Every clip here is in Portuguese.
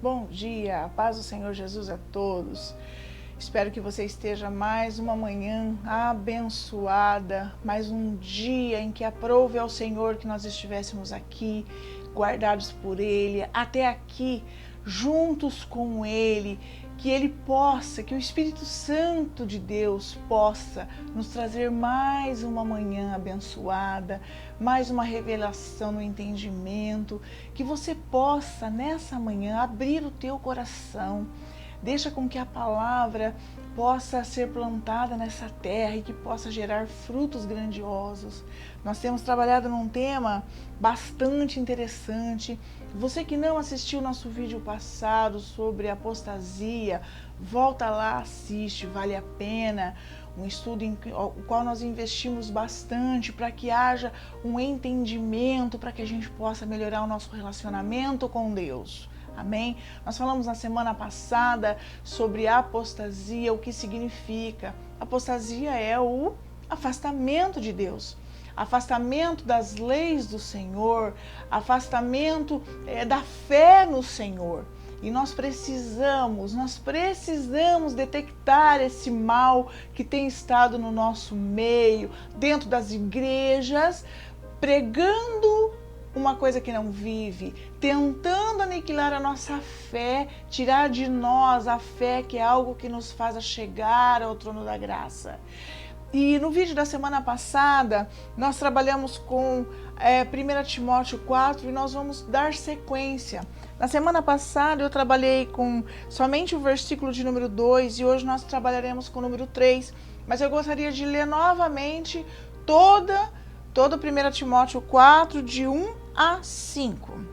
Bom dia, a paz do Senhor Jesus a todos. Espero que você esteja mais uma manhã abençoada, mais um dia em que aprove ao Senhor que nós estivéssemos aqui, guardados por Ele, até aqui, juntos com Ele, que Ele possa, que o Espírito Santo de Deus possa nos trazer mais uma manhã abençoada, mais uma revelação no entendimento, que você possa nessa manhã abrir o teu coração, deixa com que a palavra possa ser plantada nessa terra e que possa gerar frutos grandiosos. Nós temos trabalhado num tema bastante interessante. Você que não assistiu nosso vídeo passado sobre apostasia, volta lá, assiste, vale a pena. Um estudo em o qual nós investimos bastante para que haja um entendimento, para que a gente possa melhorar o nosso relacionamento com Deus. Amém? Nós falamos na semana passada sobre apostasia, o que significa. Apostasia é o afastamento de Deus, afastamento das leis do Senhor, afastamento da fé no Senhor. E nós precisamos detectar esse mal que tem estado no nosso meio, dentro das igrejas, pregando uma coisa que não vive, tentando aniquilar a nossa fé, tirar de nós a fé que é algo que nos faz chegar ao trono da graça. E no vídeo da semana passada, nós trabalhamos com 1 Timóteo 4 e nós vamos dar sequência. Na semana passada eu trabalhei com somente o versículo de número 2 e hoje nós trabalharemos com o número 3. Mas eu gostaria de ler novamente todo 1 Timóteo 4, de 1 a 5.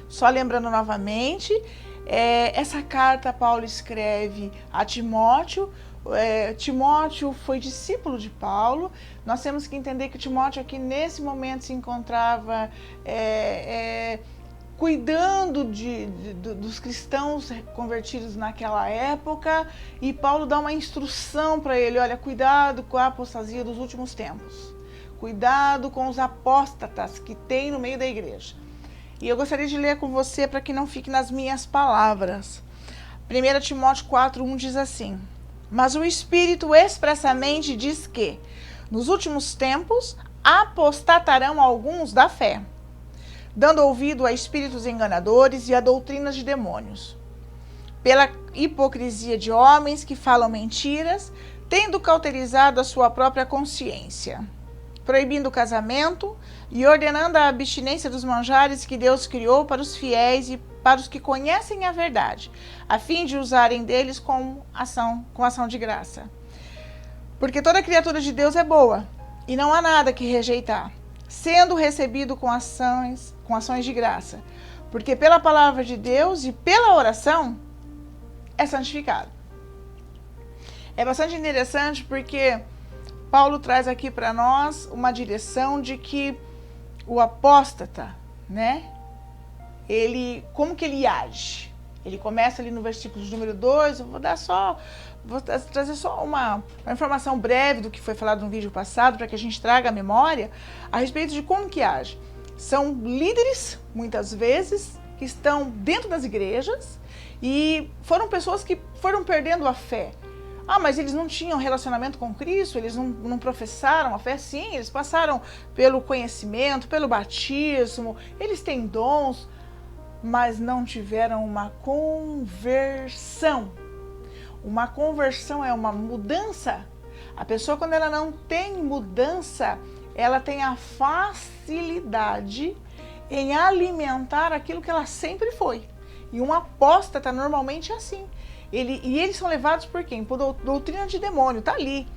Só lembrando novamente, essa carta Paulo escreve a Timóteo. Timóteo foi discípulo de Paulo. Nós temos que entender que Timóteo aqui nesse momento se encontrava cuidando dos cristãos convertidos naquela época, e Paulo dá uma instrução para ele: olha, cuidado com a apostasia dos últimos tempos, cuidado com os apóstatas que tem no meio da igreja. E eu gostaria de ler com você para que não fique nas minhas palavras. 1 Timóteo 4:1 diz assim: mas o Espírito expressamente diz que, nos últimos tempos, apostatarão alguns da fé, dando ouvido a espíritos enganadores e a doutrinas de demônios, pela hipocrisia de homens que falam mentiras, tendo cauterizado a sua própria consciência, proibindo o casamento e ordenando a abstinência dos manjares que Deus criou para os fiéis e para os que conhecem a verdade, a fim de usarem deles com ação de graça. Porque toda criatura de Deus é boa, e não há nada que rejeitar, sendo recebido com ações de graça, porque pela palavra de Deus e pela oração é santificado. É bastante interessante porque Paulo traz aqui para nós uma direção de que o apóstata, né? Como que ele age? Ele começa ali no versículo de número 2, eu vou trazer só uma informação breve do que foi falado no vídeo passado, para que a gente traga a memória a respeito de como que age. São líderes, muitas vezes, que estão dentro das igrejas e foram pessoas que foram perdendo a fé. Mas eles não tinham relacionamento com Cristo, eles não professaram a fé. Sim, eles passaram pelo conhecimento, pelo batismo, eles têm dons, mas não tiveram uma conversão. Uma conversão é uma mudança. A pessoa, quando ela não tem mudança, ela tem a facilidade em alimentar aquilo que ela sempre foi. E um apóstata normalmente é assim. Eles são levados por quem? Por doutrina de demônio, está ali.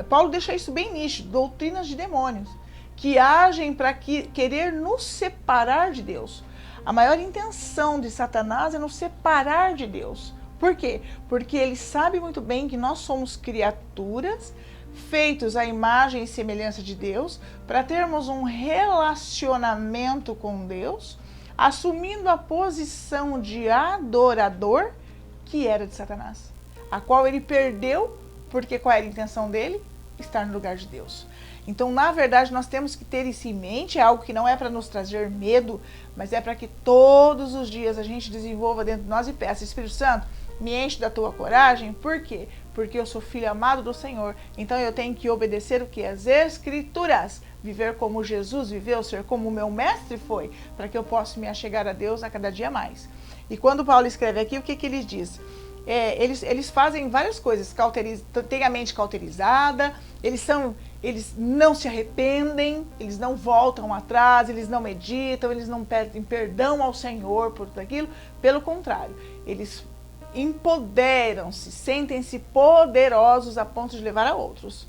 Paulo deixa isso bem nítido, doutrinas de demônios, que agem para querer nos separar de Deus. A maior intenção de Satanás é nos separar de Deus. Por quê? Porque ele sabe muito bem que nós somos criaturas feitos à imagem e semelhança de Deus, para termos um relacionamento com Deus, assumindo a posição de adorador que era de Satanás, a qual ele perdeu, porque qual era a intenção dele? Estar no lugar de Deus. Então, na verdade, nós temos que ter isso em mente, é algo que não é para nos trazer medo, mas é para que todos os dias a gente desenvolva dentro de nós e peça, Espírito Santo, me enche da tua coragem. Por quê? Porque eu sou filho amado do Senhor. Então eu tenho que obedecer o que? As Escrituras. Viver como Jesus viveu, ser como o meu mestre foi, para que eu possa me achegar a Deus a cada dia mais. E quando Paulo escreve aqui, o que ele diz? Eles fazem várias coisas, têm a mente cauterizada, eles não se arrependem, eles não voltam atrás, eles não meditam, eles não pedem perdão ao Senhor por tudo aquilo. Pelo contrário, eles empoderam-se, sentem-se poderosos a ponto de levar a outros.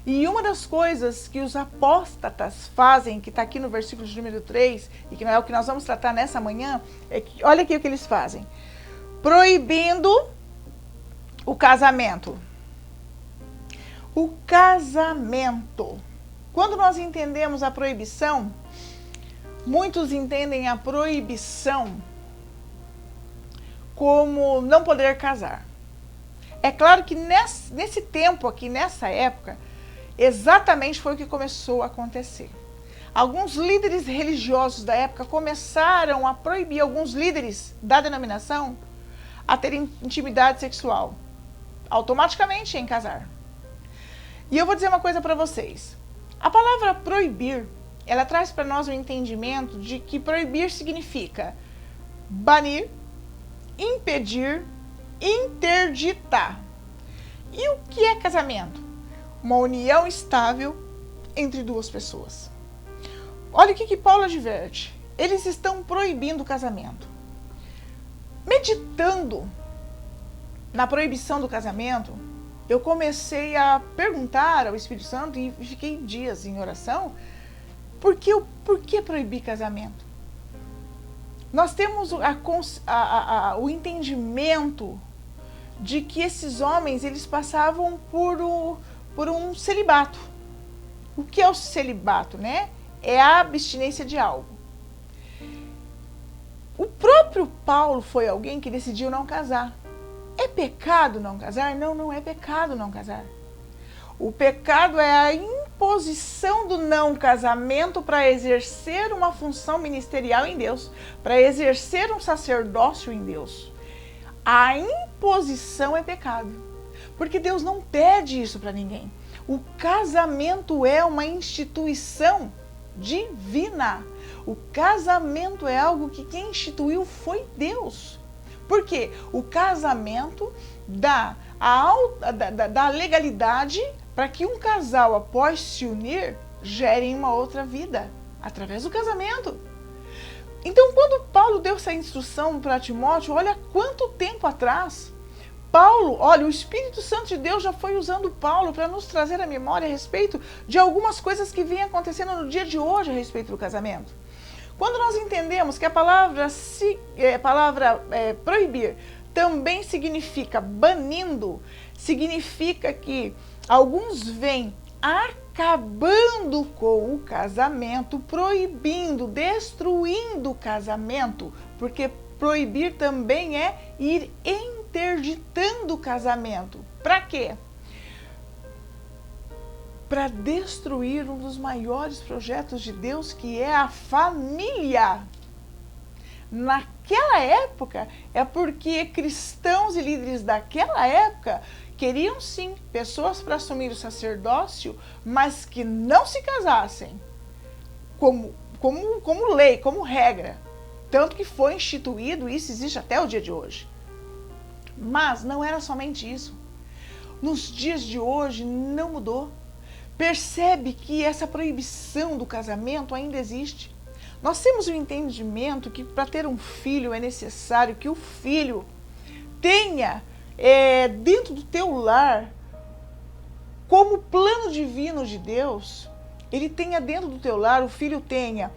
E uma das coisas que os apóstatas fazem, que está aqui no versículo de número 3, e que não é o que nós vamos tratar nessa manhã, é que, olha aqui o que eles fazem. Proibindo o casamento. O casamento. Quando nós entendemos a proibição, muitos entendem a proibição como não poder casar. É claro que nesse tempo aqui, nessa época, exatamente foi o que começou a acontecer. Alguns líderes religiosos da época começaram a proibir alguns líderes da denominação a terem intimidade sexual, automaticamente em casar. E eu vou dizer uma coisa para vocês. A palavra proibir, ela traz para nós o entendimento de que proibir significa banir, impedir, interditar. E o que é casamento? Uma união estável entre duas pessoas. Olha o que Paulo adverte. Eles estão proibindo o casamento. Meditando na proibição do casamento, eu comecei a perguntar ao Espírito Santo e fiquei dias em oração, por que proibir casamento? Nós temos o entendimento de que esses homens, eles passavam por um celibato. O que é o celibato, né? É a abstinência de algo. O próprio Paulo foi alguém que decidiu não casar. É pecado não casar? Não, não é pecado não casar. O pecado é a imposição do não casamento para exercer uma função ministerial em Deus, para exercer um sacerdócio em Deus. A imposição é pecado, porque Deus não pede isso para ninguém. O casamento é uma instituição divina. O casamento é algo que quem instituiu foi Deus. Por quê? O casamento dá a legalidade para que um casal, após se unir, gerem uma outra vida, através do casamento. Então, quando Paulo deu essa instrução para Timóteo, olha quanto tempo atrás, o Espírito Santo de Deus já foi usando Paulo para nos trazer a memória a respeito de algumas coisas que vêm acontecendo no dia de hoje a respeito do casamento. Quando nós entendemos que a palavra proibir também significa banindo, significa que alguns vêm acabando com o casamento, proibindo, destruindo o casamento, porque proibir também é ir interditando o casamento. Para quê? Para destruir um dos maiores projetos de Deus, que é a família. Naquela época, é porque cristãos e líderes daquela época queriam sim pessoas para assumir o sacerdócio, mas que não se casassem como lei, como regra. Tanto que foi instituído, isso existe até o dia de hoje. Mas não era somente isso. Nos dias de hoje não mudou. Percebe que essa proibição do casamento ainda existe. Nós temos o entendimento que para ter um filho é necessário que o filho tenha dentro do teu lar, como plano divino de Deus, ele tenha dentro do teu lar, o filho tenha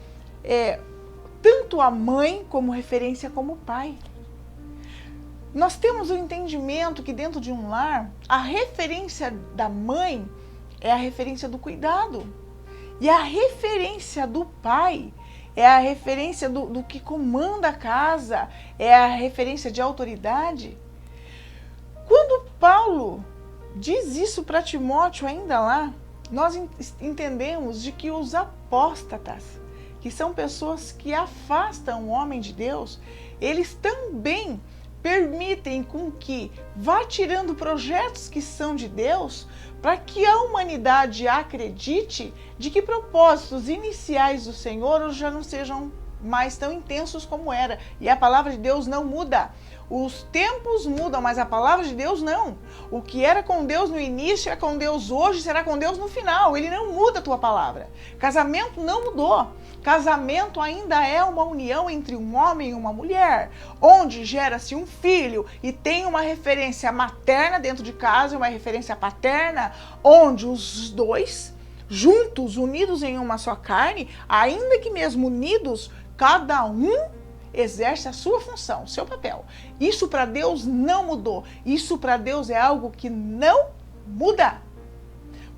tanto a mãe como referência como o pai. Nós temos o entendimento que dentro de um lar, a referência da mãe é a referência do cuidado. E a referência do pai é a referência do que comanda a casa, é a referência de autoridade. Quando Paulo diz isso para Timóteo ainda lá, nós entendemos de que os apóstatas, que são pessoas que afastam o homem de Deus, eles também permitem com que vá tirando projetos que são de Deus, para que a humanidade acredite de que propósitos iniciais do Senhor já não sejam mais tão intensos como era. E a palavra de Deus não muda. Os tempos mudam, mas a palavra de Deus não. O que era com Deus no início é com Deus hoje, será com Deus no final. Ele não muda a tua palavra. Casamento não mudou. Casamento ainda é uma união entre um homem e uma mulher, onde gera-se um filho e tem uma referência materna dentro de casa e uma referência paterna, onde os dois, juntos, unidos em uma só carne, ainda que mesmo unidos, cada um exerce a sua função, o seu papel. Isso para Deus não mudou. Isso para Deus é algo que não muda.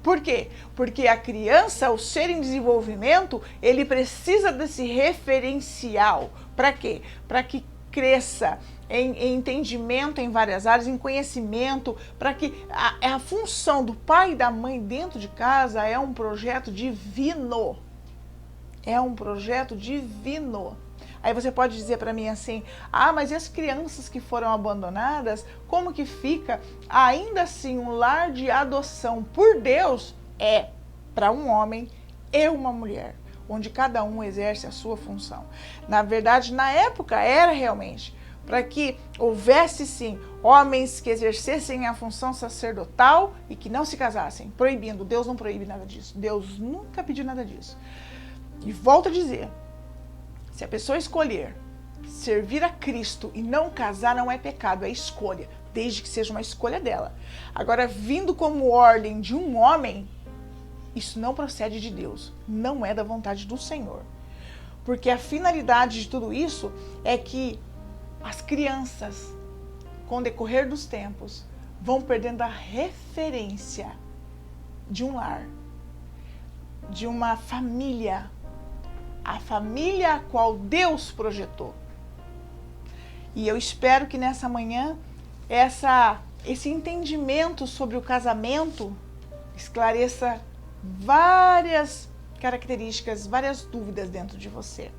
Por quê? Porque a criança, o ser em desenvolvimento, ele precisa desse referencial. Para quê? Para que cresça em entendimento em várias áreas, em conhecimento, para que a função do pai e da mãe dentro de casa é um projeto divino. É um projeto divino. Aí você pode dizer para mim assim, mas e as crianças que foram abandonadas, como que fica? Ainda assim, um lar de adoção por Deus é para um homem e uma mulher, onde cada um exerce a sua função. Na verdade, na época era realmente para que houvesse sim homens que exercessem a função sacerdotal e que não se casassem, proibindo. Deus não proíbe nada disso. Deus nunca pediu nada disso. E volto a dizer, se a pessoa escolher servir a Cristo e não casar, não é pecado, é escolha, desde que seja uma escolha dela. Agora, vindo como ordem de um homem, isso não procede de Deus, não é da vontade do Senhor. Porque a finalidade de tudo isso é que as crianças, com o decorrer dos tempos, vão perdendo a referência de um lar, de uma família, a família a qual Deus projetou. E eu espero que nessa manhã esse entendimento sobre o casamento esclareça várias características, várias dúvidas dentro de você.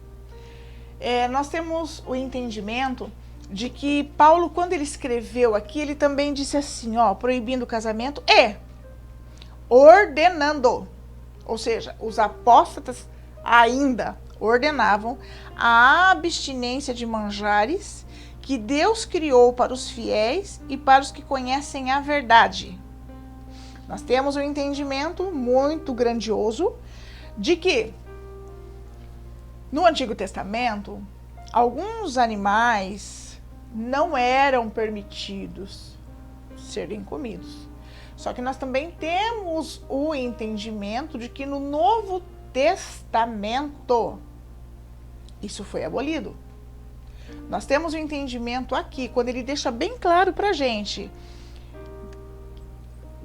Nós temos o entendimento de que Paulo, quando ele escreveu aqui, ele também disse assim, proibindo o casamento e ordenando. Ou seja, os apóstatas ainda ordenavam a abstinência de manjares que Deus criou para os fiéis e para os que conhecem a verdade. Nós temos um entendimento muito grandioso de que no Antigo Testamento alguns animais não eram permitidos serem comidos. Só que nós também temos o entendimento de que no Novo Testamento isso foi abolido. Nós temos o entendimento aqui, quando ele deixa bem claro para a gente,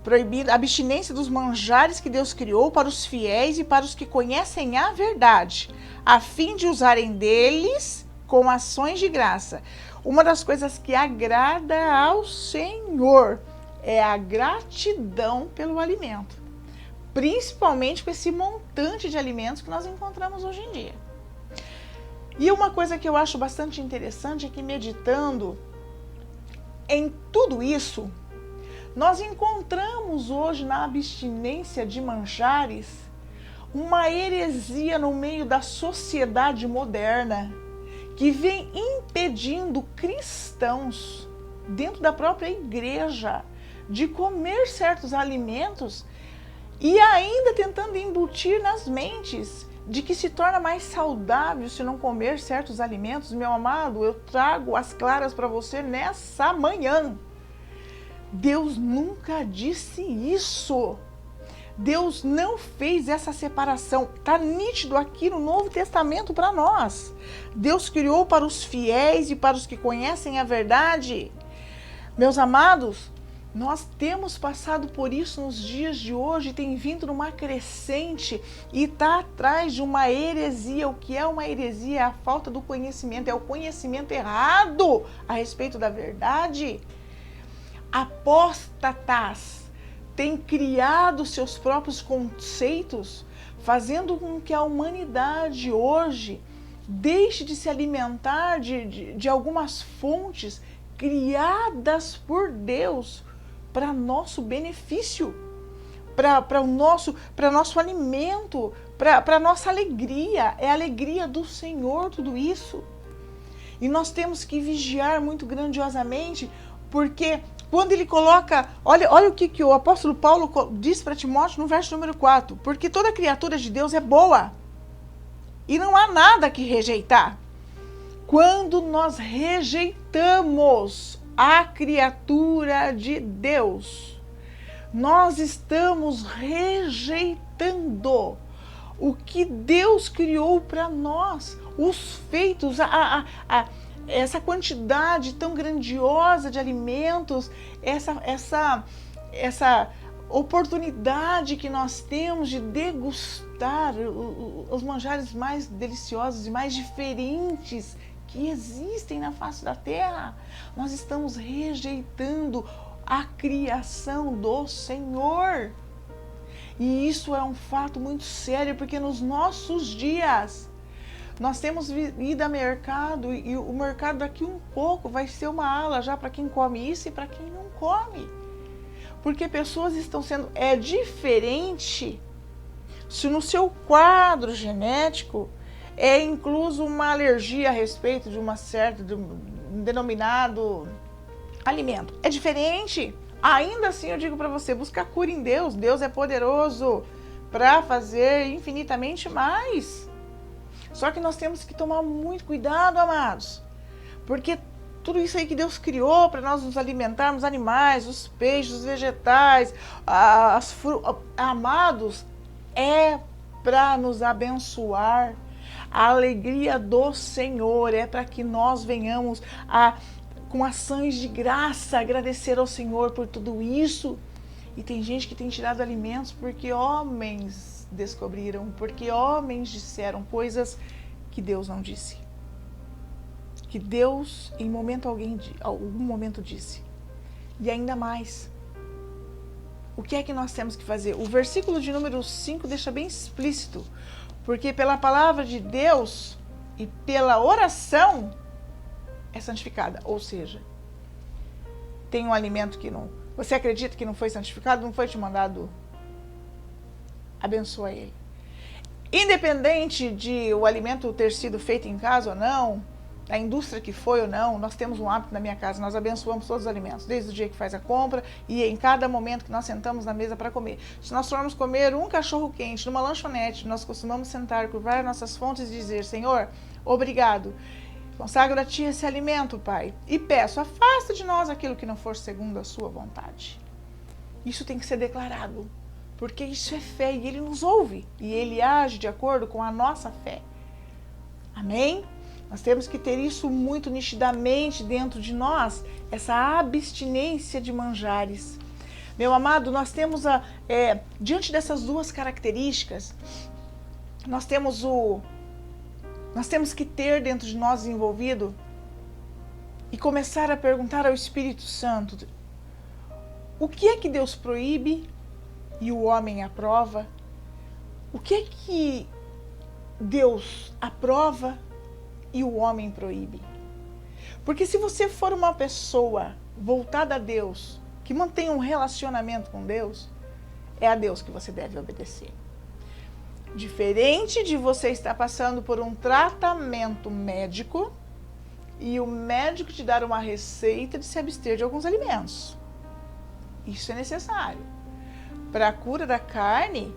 proibir a abstinência dos manjares que Deus criou para os fiéis e para os que conhecem a verdade, a fim de usarem deles com ações de graça. Uma das coisas que agrada ao Senhor é a gratidão pelo alimento, principalmente com esse montante de alimentos que nós encontramos hoje em dia. E uma coisa que eu acho bastante interessante é que, meditando em tudo isso, nós encontramos hoje na abstinência de manjares uma heresia no meio da sociedade moderna que vem impedindo cristãos dentro da própria igreja de comer certos alimentos e ainda tentando embutir nas mentes de que se torna mais saudável se não comer certos alimentos. Meu amado, eu trago as claras para você nessa manhã. Deus nunca disse isso. Deus não fez essa separação. Está nítido aqui no Novo Testamento para nós. Deus criou para os fiéis e para os que conhecem a verdade. Meus amados, nós temos passado por isso nos dias de hoje, tem vindo numa crescente e está atrás de uma heresia. O que é uma heresia? É a falta do conhecimento, é o conhecimento errado a respeito da verdade. Apóstatas, tem criado seus próprios conceitos, fazendo com que a humanidade hoje deixe de se alimentar de algumas fontes criadas por Deus para nosso benefício, para nosso alimento, para nossa alegria. É a alegria do Senhor tudo isso. E nós temos que vigiar muito grandiosamente, porque quando ele coloca, olha o que o apóstolo Paulo diz para Timóteo no verso número 4, porque toda criatura de Deus é boa, e não há nada que rejeitar. Quando nós rejeitamos a criatura de Deus, nós estamos rejeitando o que Deus criou para nós, os feitos, essa quantidade tão grandiosa de alimentos, essa oportunidade que nós temos de degustar os manjares mais deliciosos e mais diferentes que existem na face da terra. Nós estamos rejeitando a criação do Senhor. E isso é um fato muito sério, porque nos nossos dias nós temos ido a mercado, e o mercado daqui um pouco vai ser uma ala já para quem come isso e para quem não come. Porque pessoas estão sendo... É diferente se no seu quadro genético é incluso uma alergia a respeito de um denominado alimento. É diferente. Ainda assim eu digo para você, busca a cura em Deus. Deus é poderoso para fazer infinitamente mais. Só que nós temos que tomar muito cuidado, amados. Porque tudo isso aí que Deus criou para nós nos alimentarmos, animais, os peixes, os vegetais, amados, é para nos abençoar. A alegria do Senhor é para que nós venhamos com ações de graça agradecer ao Senhor por tudo isso. E tem gente que tem tirado alimentos porque homens descobriram, porque homens disseram coisas que Deus não disse. Que Deus em algum momento disse. E ainda mais, o que é que nós temos que fazer? O versículo de número 5 deixa bem explícito, porque pela palavra de Deus e pela oração é santificada. Ou seja, tem um alimento que não... Você acredita que não foi santificado? Não foi te mandado? Abençoa ele. Independente de o alimento ter sido feito em casa ou não, a indústria que foi ou não, nós temos um hábito na minha casa, nós abençoamos todos os alimentos, desde o dia que faz a compra e em cada momento que nós sentamos na mesa para comer. Se nós formos comer um cachorro quente numa lanchonete, nós costumamos sentar, curvar nossas fontes e dizer: Senhor, obrigado, consagro a Ti esse alimento, Pai, e peço, afasta de nós aquilo que não for segundo a Sua vontade. Isso tem que ser declarado, porque isso é fé e Ele nos ouve e Ele age de acordo com a nossa fé. Amém? Nós temos que ter isso muito nitidamente dentro de nós, essa abstinência de manjares. Meu amado, nós temos diante dessas duas características, nós temos que ter dentro de nós envolvido e começar a perguntar ao Espírito Santo: o que é que Deus proíbe e o homem aprova? O que é que Deus aprova e o homem proíbe? Porque se você for uma pessoa voltada a Deus, que mantém um relacionamento com Deus, é a Deus que você deve obedecer. Diferente de você estar passando por um tratamento médico e o médico te dar uma receita de se abster de alguns alimentos. Isso é necessário. Para a cura da carne,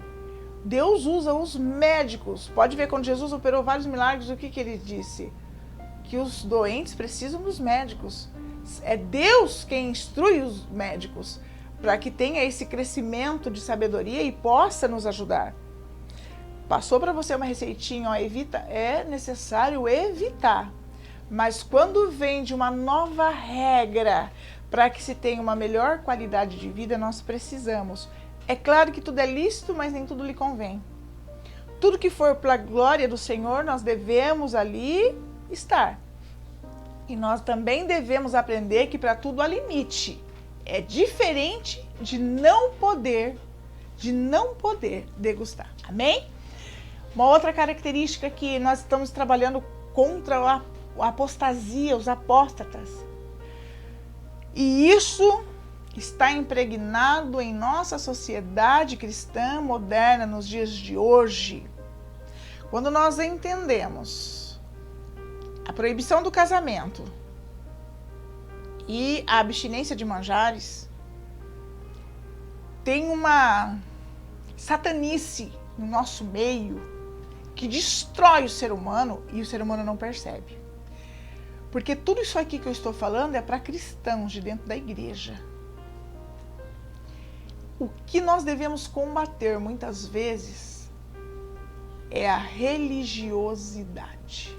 Deus usa os médicos. Pode ver, quando Jesus operou vários milagres, o que Ele disse? Que os doentes precisam dos médicos. É Deus quem instrui os médicos para que tenha esse crescimento de sabedoria e possa nos ajudar. Passou para você uma receitinha, evita, é necessário evitar. Mas quando vem de uma nova regra para que se tenha uma melhor qualidade de vida, nós precisamos. É claro que tudo é lícito, mas nem tudo lhe convém. Tudo que for para a glória do Senhor, nós devemos ali estar. E nós também devemos aprender que para tudo há limite. É diferente de não poder degustar. Amém? Uma outra característica que nós estamos trabalhando contra a apostasia, os apóstatas. E isso está impregnado em nossa sociedade cristã moderna nos dias de hoje. Quando nós entendemos a proibição do casamento e a abstinência de manjares, tem uma satanice no nosso meio que destrói o ser humano e o ser humano não percebe. Porque tudo isso aqui que eu estou falando é para cristãos de dentro da igreja. O que nós devemos combater muitas vezes é a religiosidade.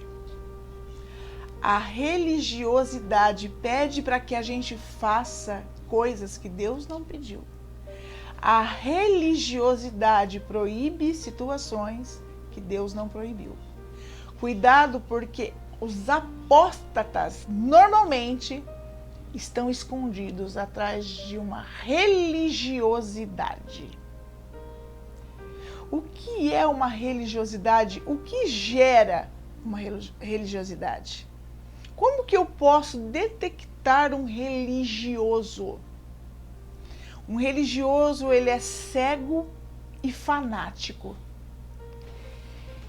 A religiosidade pede para que a gente faça coisas que Deus não pediu. A religiosidade proíbe situações que Deus não proibiu. Cuidado, porque os apóstatas normalmente estão escondidos atrás de uma religiosidade. O que é uma religiosidade? O que gera uma religiosidade? Como que eu posso detectar um religioso? Um religioso, ele é cego e fanático.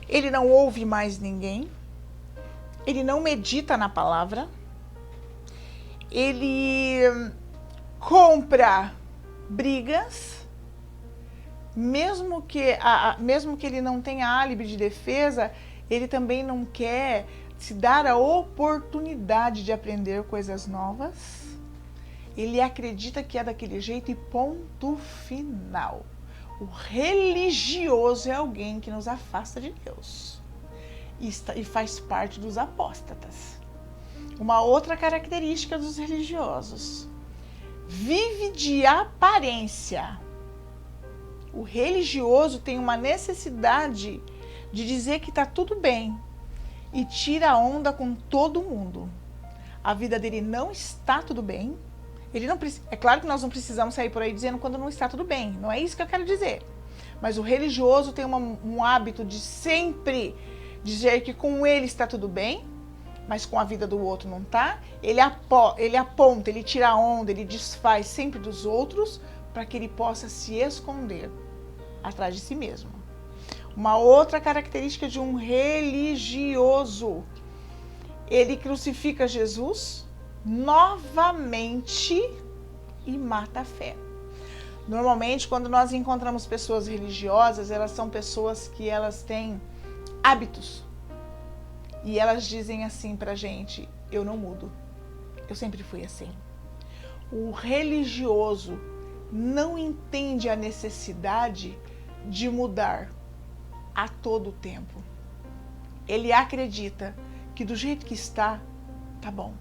Ele não ouve mais ninguém. Ele não medita na palavra. Ele compra brigas, mesmo que ele não tenha álibi de defesa, ele também não quer se dar a oportunidade de aprender coisas novas. Ele acredita que é daquele jeito e ponto final. O religioso é alguém que nos afasta de Deus e faz parte dos apóstatas. Uma outra característica dos religiosos: vive de aparência. O religioso tem uma necessidade de dizer que está tudo bem e tira a onda com todo mundo. A vida dele não está tudo bem. Ele não é claro que nós não precisamos sair por aí dizendo quando não está tudo bem. Não é isso que eu quero dizer. Mas o religioso tem um hábito de sempre dizer que com ele está tudo bem, mas com a vida do outro não está. Ele aponta, ele tira a onda, ele desfaz sempre dos outros para que ele possa se esconder atrás de si mesmo. Uma outra característica de um religioso: ele crucifica Jesus novamente e mata a fé. Normalmente, quando nós encontramos pessoas religiosas, elas são pessoas que elas têm hábitos. E elas dizem assim pra gente: eu não mudo, eu sempre fui assim. O religioso não entende a necessidade de mudar a todo tempo. Ele acredita que do jeito que está, tá bom.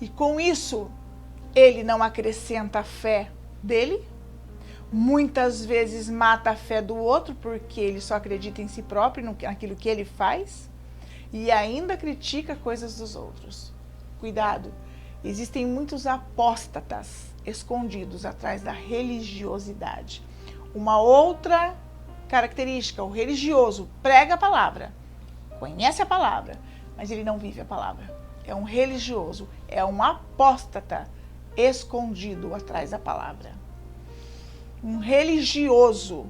E com isso, ele não acrescenta a fé dele, muitas vezes mata a fé do outro, porque ele só acredita em si próprio, naquilo que ele faz, e ainda critica coisas dos outros. Cuidado, existem muitos apóstatas escondidos atrás da religiosidade. Uma outra característica: o religioso prega a palavra, conhece a palavra, mas ele não vive a palavra. É um religioso, é um apóstata escondido atrás da palavra. Um religioso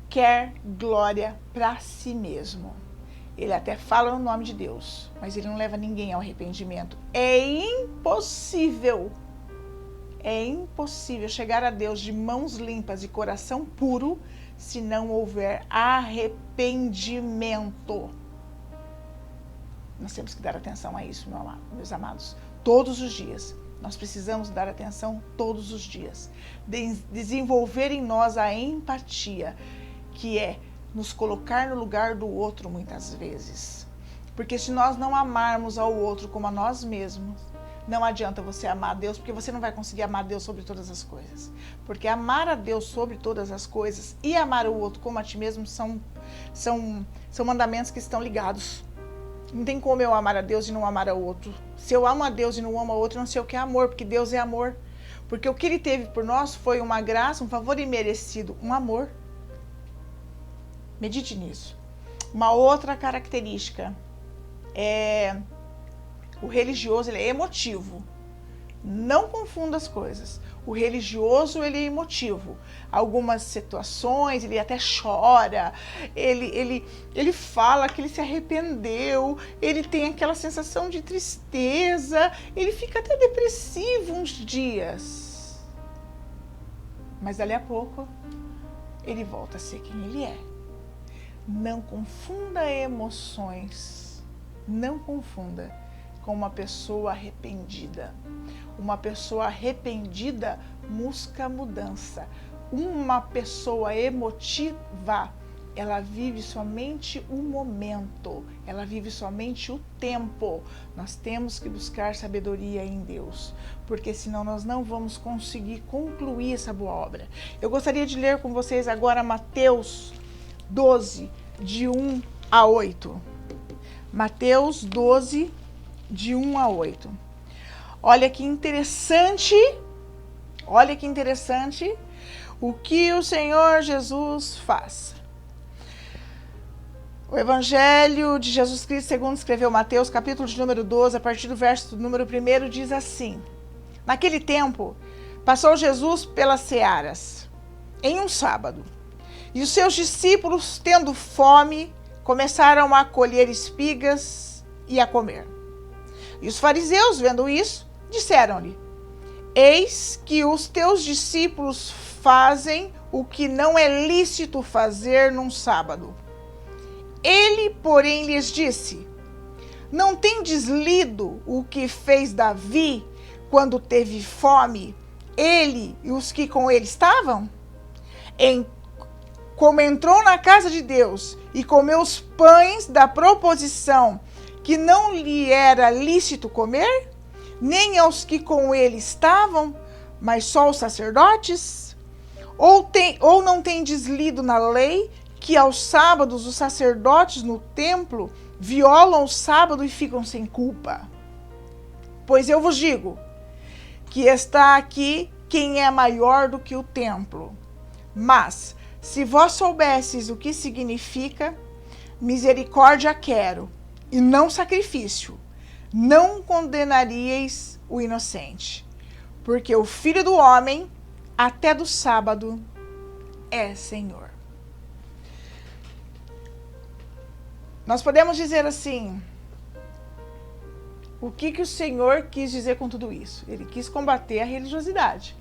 quer glória para si mesmo. Ele até fala no nome de Deus, mas ele não leva ninguém ao arrependimento. É impossível chegar a Deus de mãos limpas e coração puro se não houver arrependimento. Nós temos que dar atenção a isso, meus amados, todos os dias. Nós precisamos dar atenção todos os dias. Desenvolver em nós a empatia, que é nos colocar no lugar do outro muitas vezes. Porque se nós não amarmos ao outro como a nós mesmos, não adianta você amar a Deus, porque você não vai conseguir amar a Deus sobre todas as coisas. Porque amar a Deus sobre todas as coisas e amar o outro como a ti mesmo são mandamentos que estão ligados. Não tem como eu amar a Deus e não amar ao outro. Se eu amo a Deus e não amo ao outro, eu não sei o que é amor, porque Deus é amor. Porque o que ele teve por nós foi uma graça, um favor imerecido, um amor. Medite nisso. Uma outra característica é o religioso, ele é emotivo. Não confunda as coisas. O religioso, ele é emotivo. Algumas situações, ele até chora, ele fala que ele se arrependeu, ele tem aquela sensação de tristeza, ele fica até depressivo uns dias. Mas dali a pouco, ele volta a ser quem ele é. Não confunda emoções. Não confunda com uma pessoa arrependida. Uma pessoa arrependida busca mudança. Uma pessoa emotiva, ela vive somente o momento, ela vive somente o tempo. Nós temos que buscar sabedoria em Deus, porque senão nós não vamos conseguir concluir essa boa obra. Eu gostaria de ler com vocês agora Mateus 12, de 1 a 8. Mateus 12, de 1 a 8. Olha que interessante o que o Senhor Jesus faz. O Evangelho de Jesus Cristo, segundo escreveu Mateus, capítulo de número 12, a partir do verso número 1, diz assim: Naquele tempo, passou Jesus pelas searas, em um sábado, e os seus discípulos, tendo fome, começaram a colher espigas e a comer. E os fariseus, vendo isso, disseram-lhe: Eis que os teus discípulos fazem o que não é lícito fazer num sábado. Ele, porém, lhes disse: Não tendes lido o que fez Davi quando teve fome, ele e os que com ele estavam? Como entrou na casa de Deus e comeu os pães da proposição que não lhe era lícito comer, nem aos que com ele estavam, mas só os sacerdotes? Ou não tendes lido na lei que aos sábados os sacerdotes no templo violam o sábado e ficam sem culpa? Pois eu vos digo que está aqui quem é maior do que o templo. Mas, se vós soubesseis o que significa, misericórdia quero, e não sacrifício, não condenaríeis o inocente, porque o Filho do Homem, até do sábado, é Senhor. Nós podemos dizer assim, o que o Senhor quis dizer com tudo isso? Ele quis combater a religiosidade.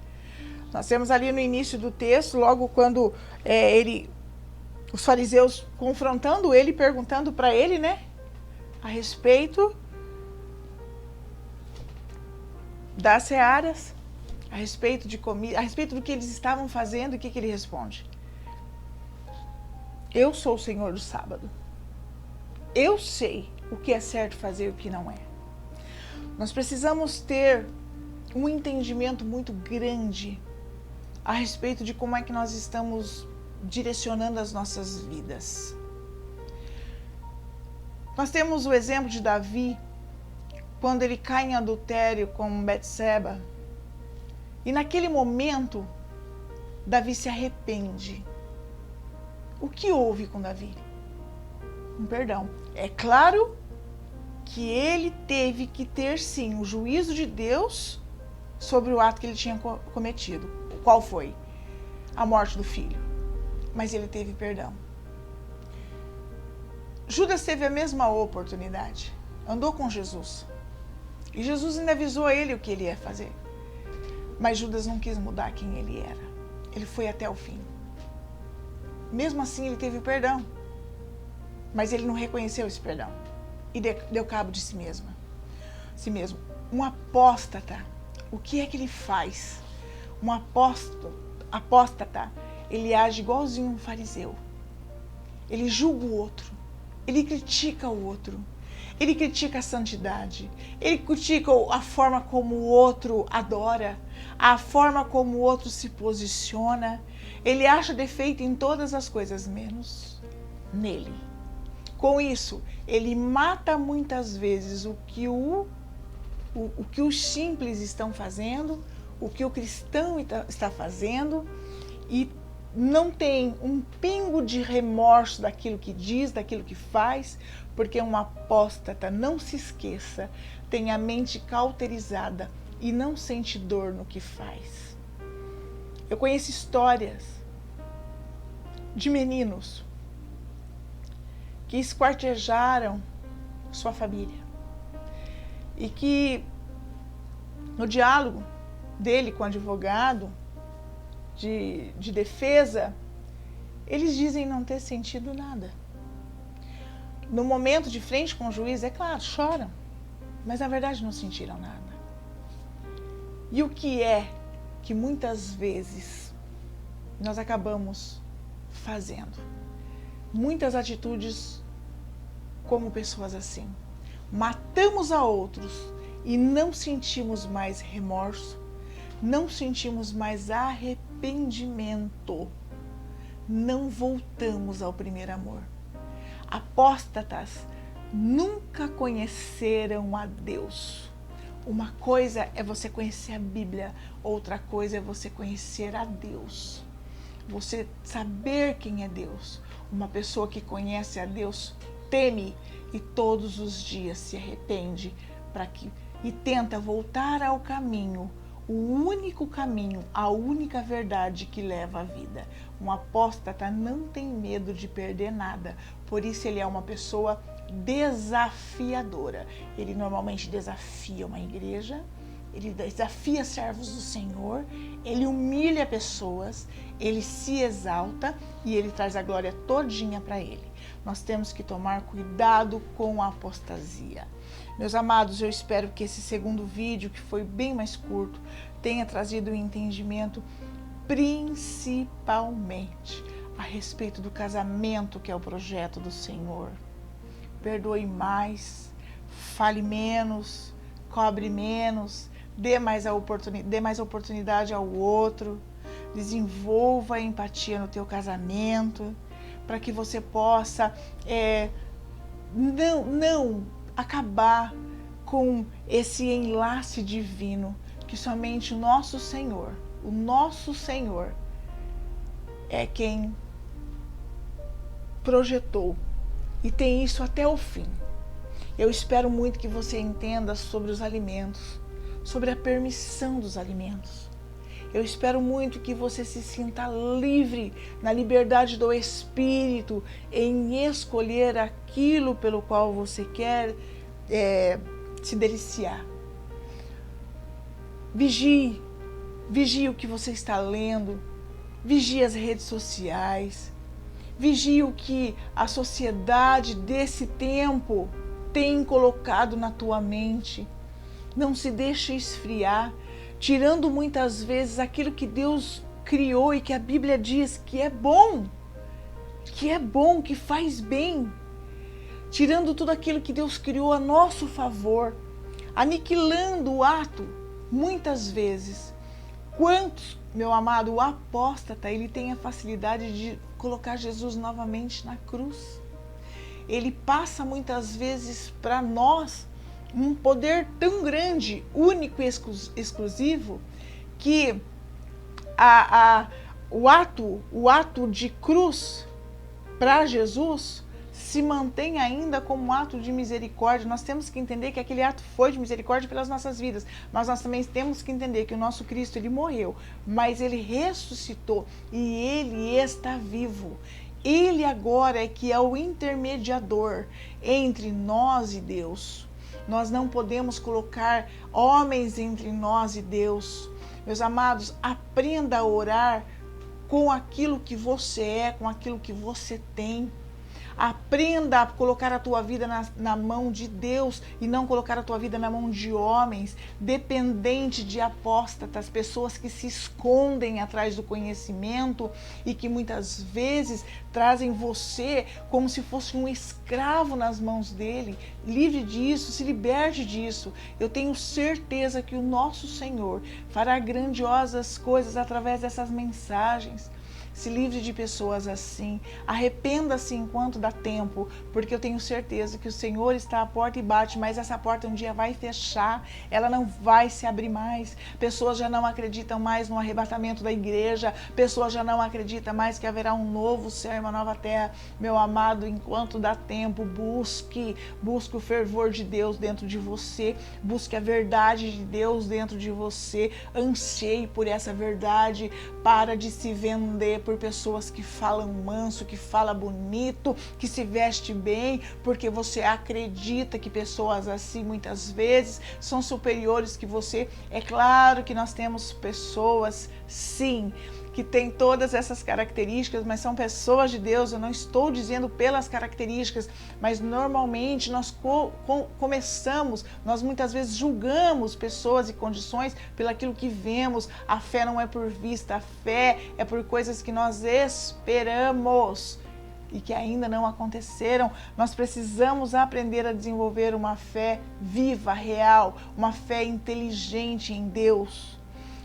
Nós temos ali no início do texto, logo quando os fariseus confrontando ele, perguntando para ele, né, a respeito das searas, a respeito de comida, a respeito do que eles estavam fazendo, e o que ele responde? Eu sou o Senhor do sábado. Eu sei o que é certo fazer e o que não é. Nós precisamos ter um entendimento muito grande a respeito de como é que nós estamos direcionando as nossas vidas. Nós temos o exemplo de Davi, quando ele cai em adultério com Betseba. E naquele momento, Davi se arrepende. O que houve com Davi? Um perdão. É claro que ele teve que ter, sim, o juízo de Deus sobre o ato que ele tinha cometido. Qual foi? A morte do filho. Mas ele teve perdão. Judas teve a mesma oportunidade. Andou com Jesus. E Jesus ainda avisou a ele o que ele ia fazer. Mas Judas não quis mudar quem ele era. Ele foi até o fim. Mesmo assim, ele teve perdão. Mas ele não reconheceu esse perdão. E deu cabo de si mesmo. Um apóstata, o que é que ele faz? Um apóstata, ele age igualzinho um fariseu. Ele julga o outro. Ele critica o outro. Ele critica a santidade. Ele critica a forma como o outro adora, a forma como o outro se posiciona. Ele acha defeito em todas as coisas, menos nele. Com isso, ele mata muitas vezes o que os simples estão fazendo, o que o cristão está fazendo e não tem um pingo de remorso daquilo que diz, daquilo que faz, porque um apóstata, não se esqueça, tem a mente cauterizada e não sente dor no que faz. Eu conheço histórias de meninos que esquartejaram sua família e que no diálogo dele com o advogado de defesa, eles dizem não ter sentido nada. No momento de frente com o juiz, é claro, choram, mas na verdade não sentiram nada. E o que é que muitas vezes nós acabamos fazendo? Muitas atitudes como pessoas assim. Matamos a outros e não sentimos mais remorso, não sentimos mais arrependimento, não voltamos ao primeiro amor. Apóstatas nunca conheceram a Deus. Uma coisa é você conhecer a Bíblia, outra coisa é você conhecer a Deus. Você saber quem é Deus. Uma pessoa que conhece a Deus teme e todos os dias se arrepende e tenta voltar ao caminho, o único caminho, a única verdade que leva à vida. Um apóstata não tem medo de perder nada, por isso ele é uma pessoa desafiadora. Ele normalmente desafia uma igreja, ele desafia servos do Senhor, ele humilha pessoas, ele se exalta e ele traz a glória todinha para ele. Nós temos que tomar cuidado com a apostasia. Meus amados, eu espero que esse segundo vídeo, que foi bem mais curto, tenha trazido um entendimento principalmente a respeito do casamento, que é o projeto do Senhor. Perdoe mais, fale menos, cobre menos, dê mais oportunidade ao outro, desenvolva a empatia no teu casamento, para que você possa não acabar com esse enlace divino que somente o nosso Senhor é quem projetou e tem isso até o fim. Eu espero muito que você entenda sobre os alimentos, sobre a permissão dos alimentos. Eu espero muito que você se sinta livre, na liberdade do Espírito, em escolher aquilo pelo qual você quer se deliciar. Vigie o que você está lendo, vigie as redes sociais, vigie o que a sociedade desse tempo tem colocado na tua mente. Não se deixe esfriar, tirando muitas vezes aquilo que Deus criou e que a Bíblia diz que é bom, que faz bem. Tirando tudo aquilo que Deus criou a nosso favor, aniquilando o ato, muitas vezes. Quantos, meu amado, o apóstata, ele tem a facilidade de colocar Jesus novamente na cruz. Ele passa muitas vezes para nós um poder tão grande, único e exclusivo, que o ato de cruz para Jesus se mantém ainda como um ato de misericórdia. Nós temos que entender que aquele ato foi de misericórdia pelas nossas vidas, mas nós também temos que entender que o nosso Cristo, ele morreu, mas ele ressuscitou e ele está vivo. Ele agora é que é o intermediador entre nós e Deus. Nós não podemos colocar homens entre nós e Deus. Meus amados, aprenda a orar com aquilo que você é, com aquilo que você tem. Aprenda a colocar a tua vida na mão de Deus e não colocar a tua vida na mão de homens, dependente de apóstatas, pessoas que se escondem atrás do conhecimento e que muitas vezes trazem você como se fosse um escravo nas mãos dele. Livre disso, se liberte disso. Eu tenho certeza que o nosso Senhor fará grandiosas coisas através dessas mensagens. Se livre de pessoas assim. Arrependa-se enquanto dá tempo, porque eu tenho certeza que o Senhor está à porta e bate, mas essa porta um dia vai fechar, ela não vai se abrir mais. Pessoas já não acreditam mais no arrebatamento da igreja, pessoas já não acreditam mais que haverá um novo céu e uma nova terra. Meu amado, enquanto dá tempo, busque o fervor de Deus dentro de você, busque a verdade de Deus dentro de você, anseie por essa verdade, para de se vender por pessoas que falam manso, que falam bonito, que se veste bem, porque você acredita que pessoas assim muitas vezes são superiores que você. É claro que nós temos pessoas, sim, que tem todas essas características, mas são pessoas de Deus. Eu não estou dizendo pelas características, mas normalmente nós nós muitas vezes julgamos pessoas e condições pelaquilo que vemos. A fé não é por vista, a fé é por coisas que nós esperamos e que ainda não aconteceram. Nós precisamos aprender a desenvolver uma fé viva, real, uma fé inteligente em Deus.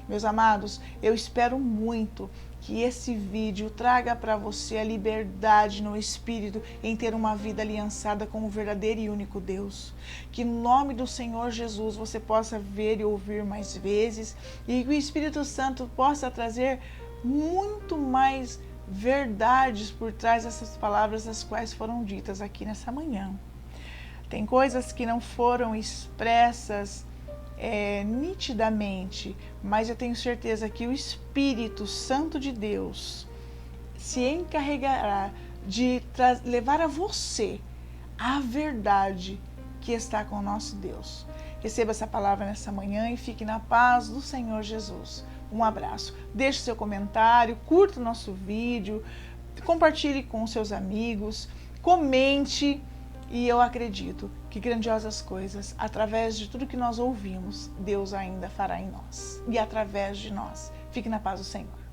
Meus amados, eu espero muito que esse vídeo traga para você a liberdade no Espírito em ter uma vida aliançada com o verdadeiro e único Deus. Que em nome do Senhor Jesus você possa ver e ouvir mais vezes e que o Espírito Santo possa trazer muito mais verdades por trás dessas palavras as quais foram ditas aqui nessa manhã. Tem coisas que não foram expressas nitidamente, mas eu tenho certeza que o Espírito Santo de Deus se encarregará de levar a você a verdade que está com o nosso Deus. Receba essa palavra nessa manhã e fique na paz do Senhor Jesus. Um abraço. Deixe seu comentário, curta o nosso vídeo, compartilhe com seus amigos, comente. E eu acredito que grandiosas coisas, através de tudo que nós ouvimos, Deus ainda fará em nós e através de nós. Fique na paz do Senhor.